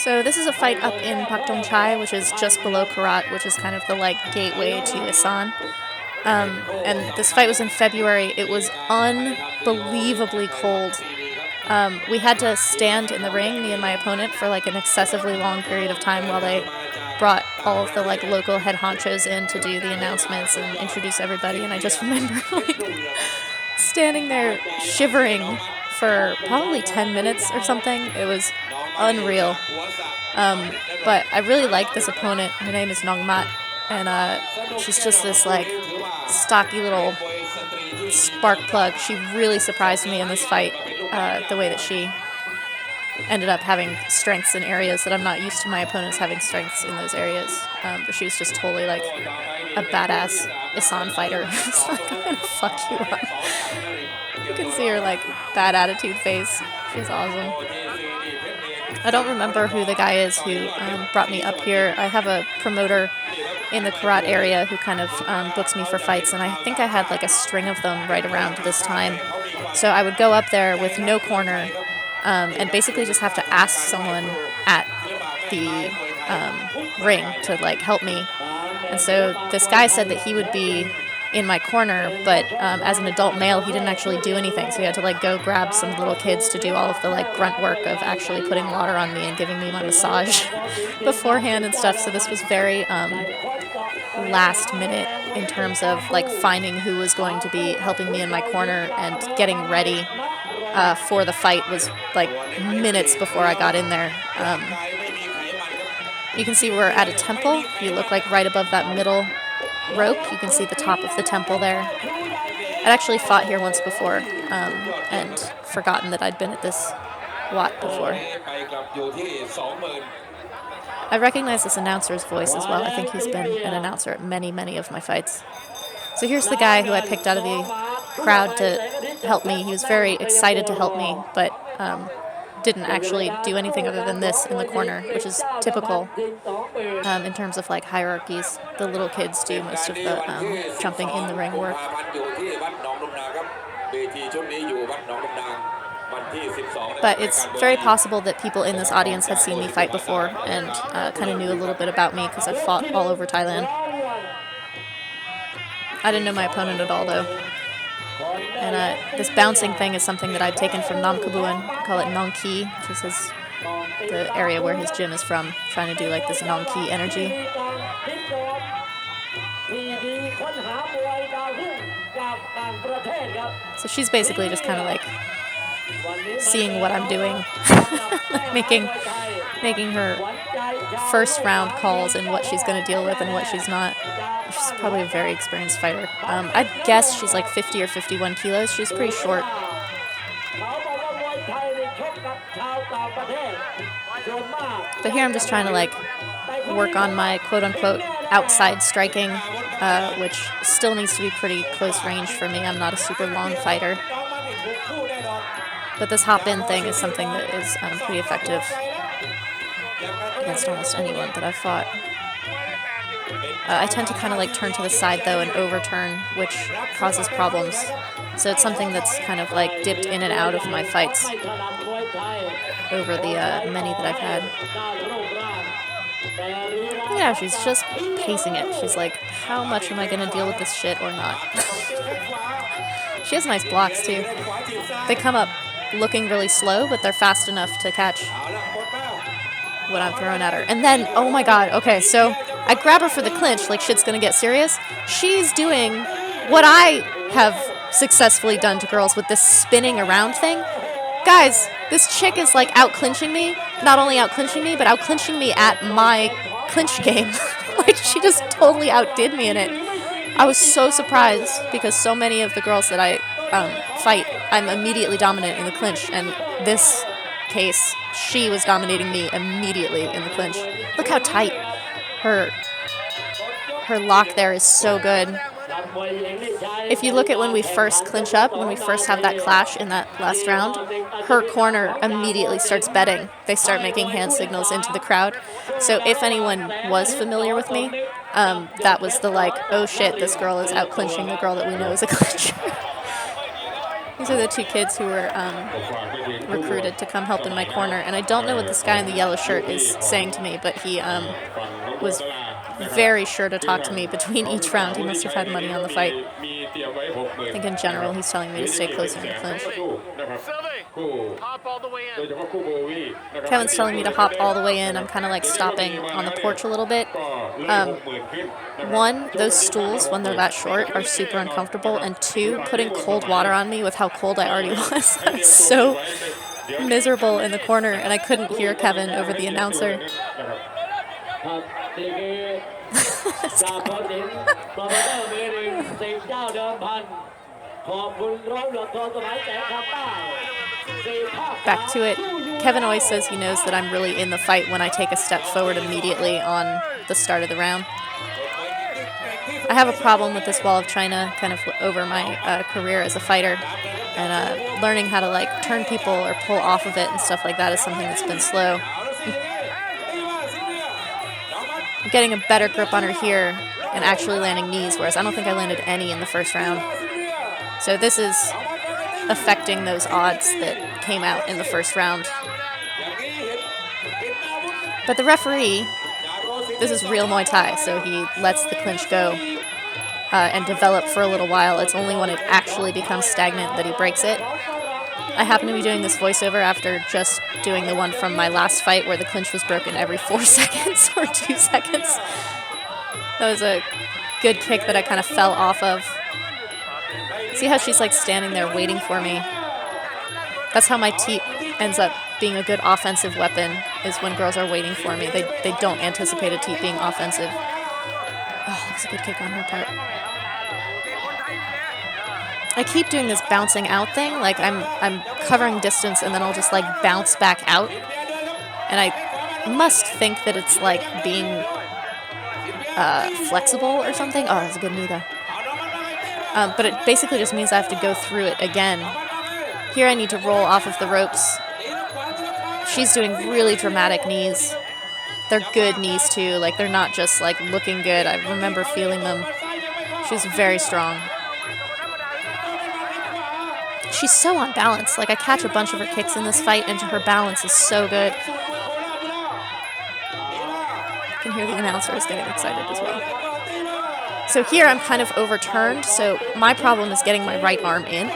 So this is a fight up in Pakdongchai, which is just below Karat, which is kind of the like gateway to Isan. And this fight was in February. It was unbelievably cold. We had to stand in the ring, me and my opponent, for like an excessively long period of time while they brought all of the like local head honchos in to do the announcements and introduce everybody. And I just remember like standing there shivering for probably 10 minutes or something. It was unreal. But I really like this opponent. Her name is Nong, and she's just this like stocky little spark plug. She really surprised me in this fight, the way that she ended up having strengths in areas that I'm not used to my opponents having strengths in those areas. But she was just totally like a badass Isan fighter. It's like, I'm gonna fuck you up. You can see her like bad attitude face. She's awesome. I don't remember who the guy is who brought me up here. I have a promoter in the Karat area who kind of books me for fights, and I think I had like a string of them right around this time. So I would go up there with no corner and basically just have to ask someone at the ring to like help me. And so this guy said that he would be in my corner, but as an adult male, he didn't actually do anything. So he had to like go grab some little kids to do all of the like grunt work of actually putting water on me and giving me my massage beforehand and stuff. So this was very last minute in terms of like finding who was going to be helping me in my corner, and getting ready for the fight was like minutes before I got in there. You can see we're at a temple. If you look like right above that middle rope, you can see the top of the temple there. I'd actually fought here once before and forgotten that I'd been at this Wat before. I recognize this announcer's voice as well. I think he's been an announcer at many, many of my fights. So here's the guy who I picked out of the crowd to help me. He was very excited to help me, but didn't actually do anything other than this in the corner, which is typical in terms of like hierarchies. The little kids do most of the jumping in the ring work. But it's very possible that people in this audience had seen me fight before and kind of knew a little bit about me because I've fought all over Thailand. I didn't know my opponent at all, though. And this bouncing thing is something that I'd taken from Nam Kabuan. I call it Nong Ki, which is the area where his gym is from, trying to do like this Nong Ki energy. So she's basically just kind of like seeing what I'm doing, making her first round calls and what she's going to deal with and what she's not. She's probably a very experienced fighter. I'd guess she's like 50 or 51 kilos. She's pretty short. But here I'm just trying to like work on my quote-unquote outside striking, which still needs to be pretty close range for me. I'm not a super long fighter. But this hop-in thing is something that is pretty effective against almost anyone that I've fought. I tend to kind of like turn to the side, though, and overturn, which causes problems. So it's something that's kind of like dipped in and out of my fights over the many that I've had. Yeah, she's just pacing it. She's like, how much am I going to deal with this shit or not? She has nice blocks, too. They come up looking really slow, but they're fast enough to catch what I'm throwing at her. And then, oh my god, okay, so I grab her for the clinch, like shit's gonna get serious. She's doing what I have successfully done to girls with this spinning around thing. Guys, this chick is like out-clinching me. Not only out-clinching me, but out-clinching me at my clinch game. Like, she just totally outdid me in it. I was so surprised because so many of the girls that I fight, I'm immediately dominant in the clinch, and this case, she was dominating me immediately in the clinch. Look how tight her lock there is. So good. If you look at when we first clinch up, when we first have that clash in that last round, her corner immediately starts betting. They start making hand signals into the crowd. So if anyone was familiar with me, that was the like, oh shit, this girl is out clinching the girl that we know is a clincher. These are the two kids who were recruited to come help in my corner, and I don't know what this guy in the yellow shirt is saying to me, but he was very sure to talk to me between each round. He must have had money on the fight. I think in general he's telling me to stay closer in the clinch. Kevin's telling me to hop all the way in. I'm kind of like stopping on the porch a little bit. One, those stools, when they're that short, are super uncomfortable. And two, putting cold water on me with how cold I already was. I was so miserable in the corner, and I couldn't hear Kevin over the announcer. Back to it. Kevin always says he knows that I'm really in the fight when I take a step forward immediately on the start of the round. I have a problem with this wall of China kind of over my career as a fighter, and learning how to like turn people or pull off of it and stuff like that is something that's been slow. I'm getting a better grip on her here and actually landing knees, whereas I don't think I landed any in the first round. So this is affecting those odds that came out in the first round. But the referee, this is real Muay Thai, so he lets the clinch go and develop for a little while. It's only when it actually becomes stagnant that he breaks it. I happen to be doing this voiceover after just doing the one from my last fight where the clinch was broken every 4 seconds or 2 seconds. That was a good kick that I kind of fell off of. See how she's like standing there waiting for me? That's how my teep ends up being a good offensive weapon, is when girls are waiting for me. They don't anticipate a teep being offensive. Oh, that was a good kick on her part. I keep doing this bouncing out thing, like I'm covering distance and then I'll just like bounce back out. And I must think that it's like being flexible or something. Oh, that's a good knee though. But it basically just means I have to go through it again. Here I need to roll off of the ropes. She's doing really dramatic knees. They're good knees too, like they're not just like looking good. I remember feeling them. She's very strong. She's so on balance. Like I catch a bunch of her kicks in this fight and her balance is so good. I can hear the announcers getting excited as well. So here I'm kind of overturned, so my problem is getting my right arm in.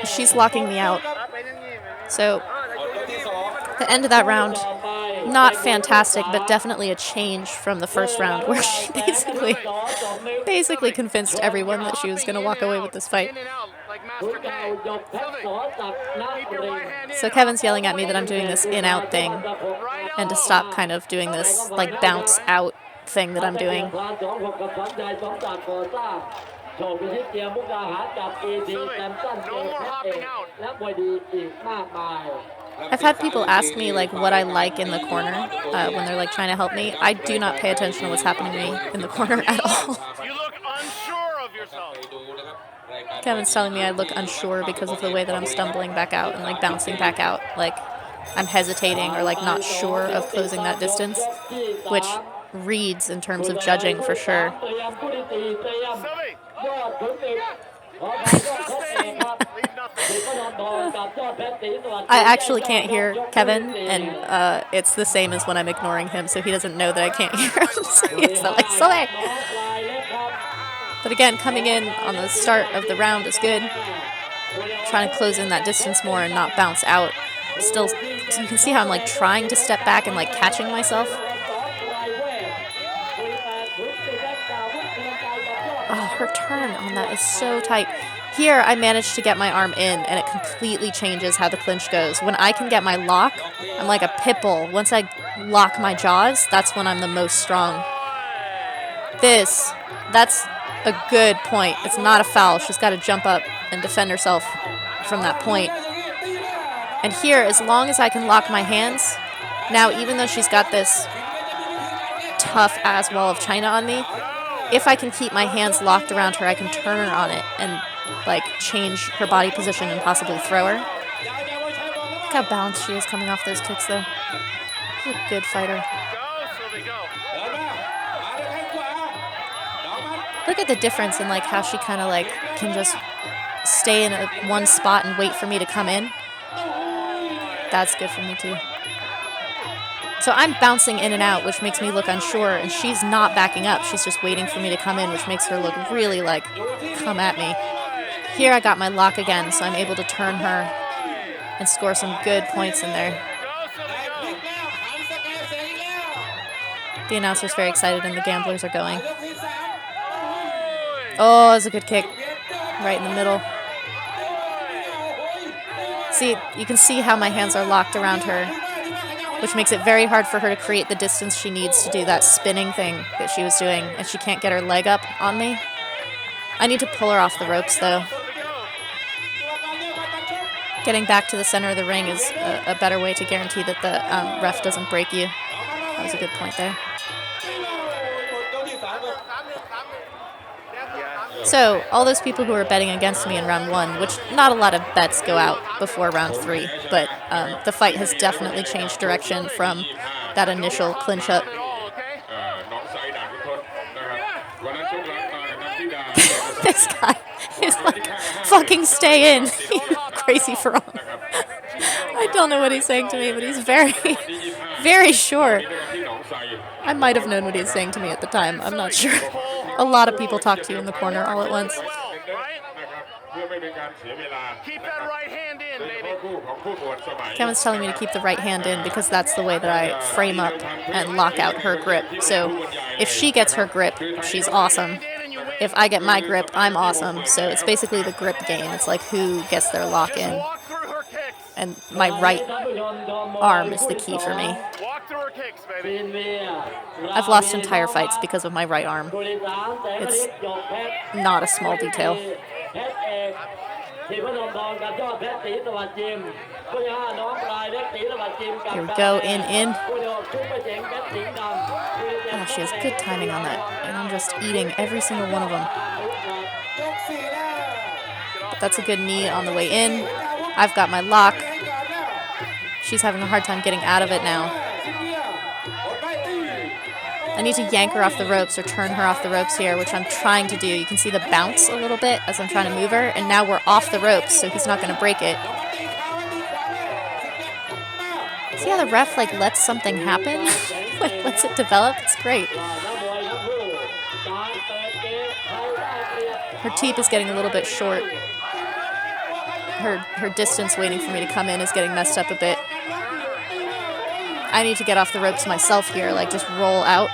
She's locking me out. So the end of that round, not fantastic, but definitely a change from the first round where she basically convinced everyone that she was going to walk away with this fight. So Kevin's yelling at me that I'm doing this in-out thing and to stop kind of doing this like bounce out thing that I'm doing. I've had people ask me like what I like in the corner when they're like trying to help me. I do not pay attention to what's happening to me in the corner at all. You look unsure of yourself. Kevin's telling me I look unsure because of the way that I'm stumbling back out and like bouncing back out. Like I'm hesitating or like not sure of closing that distance, which reads in terms of judging for sure. I actually can't hear Kevin, and it's the same as when I'm ignoring him, so he doesn't know that I can't hear him. So he's like, Sylvie! But again, coming in on the start of the round is good. Trying to close in that distance more and not bounce out. Still, so you can see how I'm like trying to step back and like catching myself. Oh, her turn on that is so tight. Here, I managed to get my arm in, and it completely changes how the clinch goes. When I can get my lock, I'm like a pit bull. Once I lock my jaws, that's when I'm the most strong. That's a good point. It's not a foul. She's got to jump up and defend herself from that point. And here, as long as I can lock my hands, now even though she's got this tough-ass wall of China on me, if I can keep my hands locked around her, I can turn her on it and like change her body position and possibly throw her. Look how balanced she is coming off those kicks though. She's a good fighter. Look at the difference in like how she kind of like can just stay in one spot and wait for me to come in, that's good for me too. So I'm bouncing in and out, which makes me look unsure, and she's not backing up. She's just waiting for me to come in, which makes her look really like, come at me. Here I got my lock again, so I'm able to turn her and score some good points in there. The announcer's very excited, and the gamblers are going. Oh, that's a good kick. Right in the middle. See, you can see how my hands are locked around her, which makes it very hard for her to create the distance she needs to do that spinning thing that she was doing, and she can't get her leg up on me. I need to pull her off the ropes, though. Getting back to the center of the ring is a better way to guarantee that the ref doesn't break you. That was a good point there. So, all those people who were betting against me in round 1, which not a lot of bets go out before round 3, but the fight has definitely changed direction from that initial clinch-up. This guy is like, fucking stay in, you crazy frog. I don't know what he's saying to me, but he's very, very sure. I might have known what he was saying to me at the time, I'm not sure. A lot of people talk to you in the corner all at once. Keep that right hand in, baby. Kevin's telling me to keep the right hand in because that's the way that I frame up and lock out her grip. So if she gets her grip, she's awesome. If I get my grip, I'm awesome. So it's basically the grip game. It's like who gets their lock in. And my right arm is the key for me. I've lost entire fights because of my right arm. It's not a small detail. Here we go, in. Oh, she has good timing on that. And I'm just eating every single one of them. But that's a good knee on the way in. I've got my lock. She's having a hard time getting out of it now. I need to yank her off the ropes or turn her off the ropes here, which I'm trying to do. You can see the bounce a little bit as I'm trying to move her, and now we're off the ropes, so he's not going to break it. See how the ref like lets something happen? Like lets it develop? It's great. Her teep is getting a little bit short. Her distance waiting for me to come in is getting messed up a bit. I need to get off the ropes myself here, like just roll out.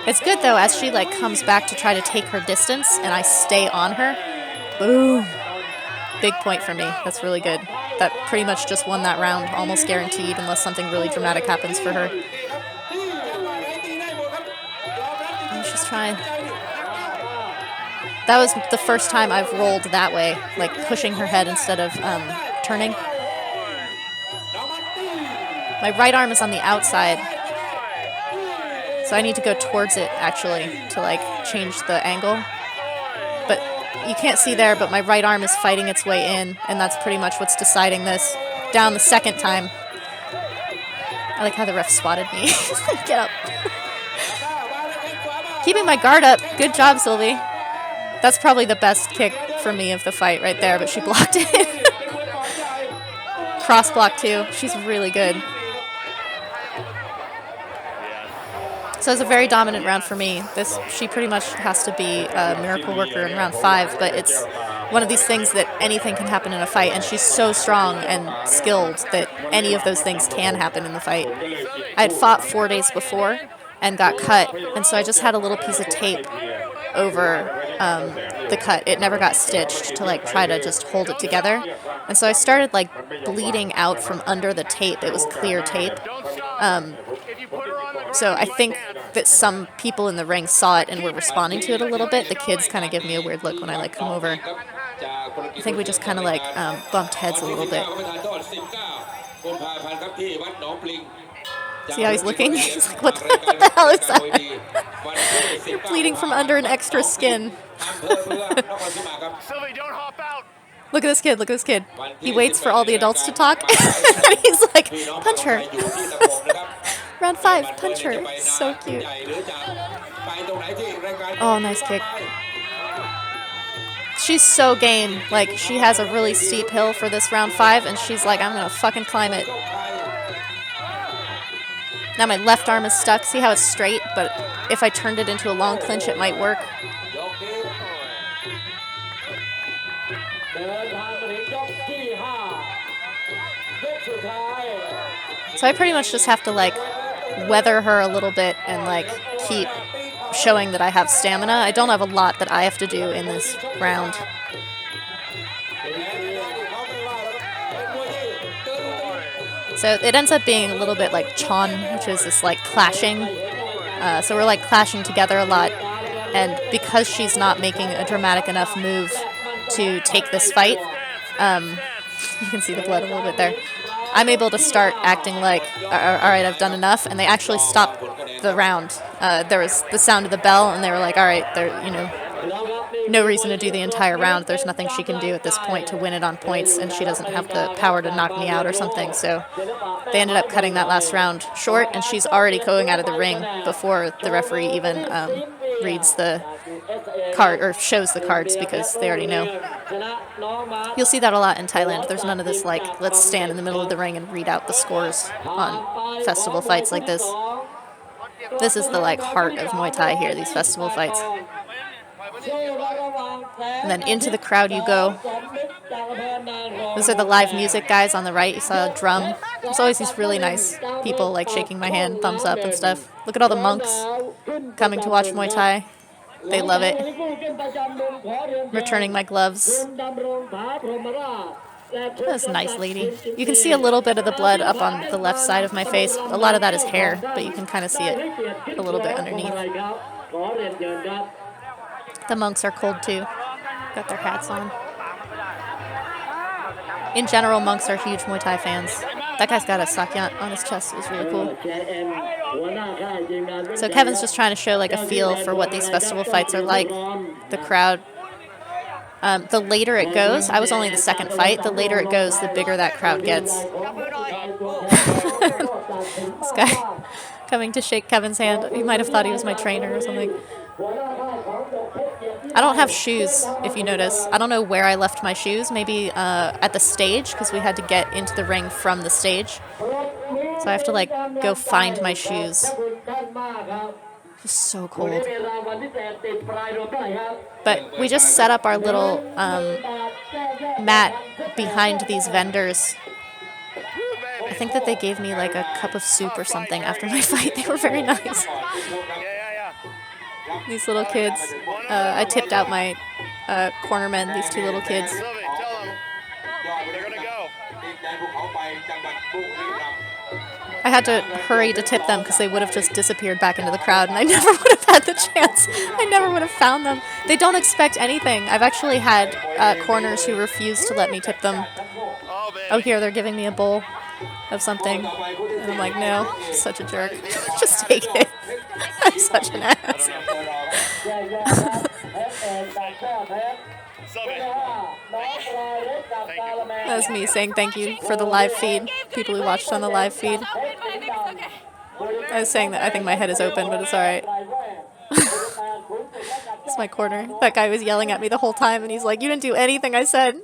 It's good though, as she like comes back to try to take her distance and I stay on her. Boom. Big point for me. That's really good. That pretty much just won that round, almost guaranteed, unless something really dramatic happens for her. And she's trying. That was the first time I've rolled that way, like pushing her head instead of turning. My right arm is on the outside, so I need to go towards it, actually, to like change the angle. But you can't see there, but my right arm is fighting its way in, and that's pretty much what's deciding this. Down the second time. I like how the ref swatted me. Get up. Keeping my guard up. Good job, Sylvie. That's probably the best kick for me of the fight right there, but she blocked it. Cross block too. She's really good. So it's a very dominant round for me. She pretty much has to be a miracle worker in round 5, but it's one of these things that anything can happen in a fight, and she's so strong and skilled that any of those things can happen in the fight. I had fought 4 days before and got cut, and so I just had a little piece of tape over the cut. It never got stitched to like try to just hold it together. And so I started like bleeding out from under the tape. It was clear tape. So I think that some people in the ring saw it and were responding to it a little bit. The kids kind of give me a weird look when I like come over. I think we just kind of like bumped heads a little bit. See how he's looking? He's like, what the hell is that? You're bleeding from under an extra skin. Sylvie, don't hop out. Look at this kid, look at this kid. He waits for all the adults to talk, and he's like, punch her. Round 5, punch her. So cute. Oh, nice kick. She's so game. Like, she has a really steep hill for this round 5, and she's like, I'm gonna fucking climb it. Now my left arm is stuck. See how it's straight? But if I turned it into a long clinch, it might work. So I pretty much just have to, like, weather her a little bit and, like, keep showing that I have stamina. I don't have a lot that I have to do in this round. So it ends up being a little bit like Chon, which is this, like, clashing. So we're, like, clashing together a lot. And because she's not making a dramatic enough move to take this fight, you can see the blood a little bit there, I'm able to start acting like, all right, I've done enough, and they actually stopped the round. There was the sound of the bell, and they were like, all right, there, you know, no reason to do the entire round. There's nothing she can do at this point to win it on points, and she doesn't have the power to knock me out or something. So they ended up cutting that last round short, and she's already going out of the ring before the referee even reads the card or shows the cards, because they already know. You'll see that a lot in Thailand. There's none of this, like, let's stand in the middle of the ring and read out the scores on festival fights like this. This is the, like, heart of Muay Thai here, these festival fights. And then into the crowd you go. Those are the live music guys on the right. You saw a drum. There's always these really nice people, like, shaking my hand, thumbs up and stuff. Look at all the monks coming to watch Muay Thai. They love it. Returning my gloves. That's a nice lady. You can see a little bit of the blood up on the left side of my face. A lot of that is hair, but you can kind of see it a little bit underneath. The monks are cold too. Got their hats on. In general, monks are huge Muay Thai fans. That guy's got a sakyant on his chest. It was really cool. So Kevin's just trying to show, like, a feel for what these festival fights are like. The crowd. The later it goes, I was only the second fight, the later it goes, the bigger that crowd gets. This guy coming to shake Kevin's hand. He might have thought he was my trainer or something. I don't have shoes, if you notice. I don't know where I left my shoes. Maybe at the stage, because we had to get into the ring from the stage. So I have to, like, go find my shoes. It's so cold. But we just set up our little mat behind these vendors. I think that they gave me, like, a cup of soup or something after my fight. They were very nice. These little kids. I tipped out my cornermen, these two little kids. I had to hurry to tip them because they would have just disappeared back into the crowd, and I never would have had the chance. I never would have found them. They don't expect anything. I've actually had corners who refuse to let me tip them. Oh, here, they're giving me a bowl of something. And I'm like, no, such a jerk. Just take it. I'm such an ass. That's me saying thank you for the live feed. People who watched on the live feed. I was saying that I think my head is open, but it's alright. It's my corner. That guy was yelling at me the whole time, and he's like, you didn't do anything I said.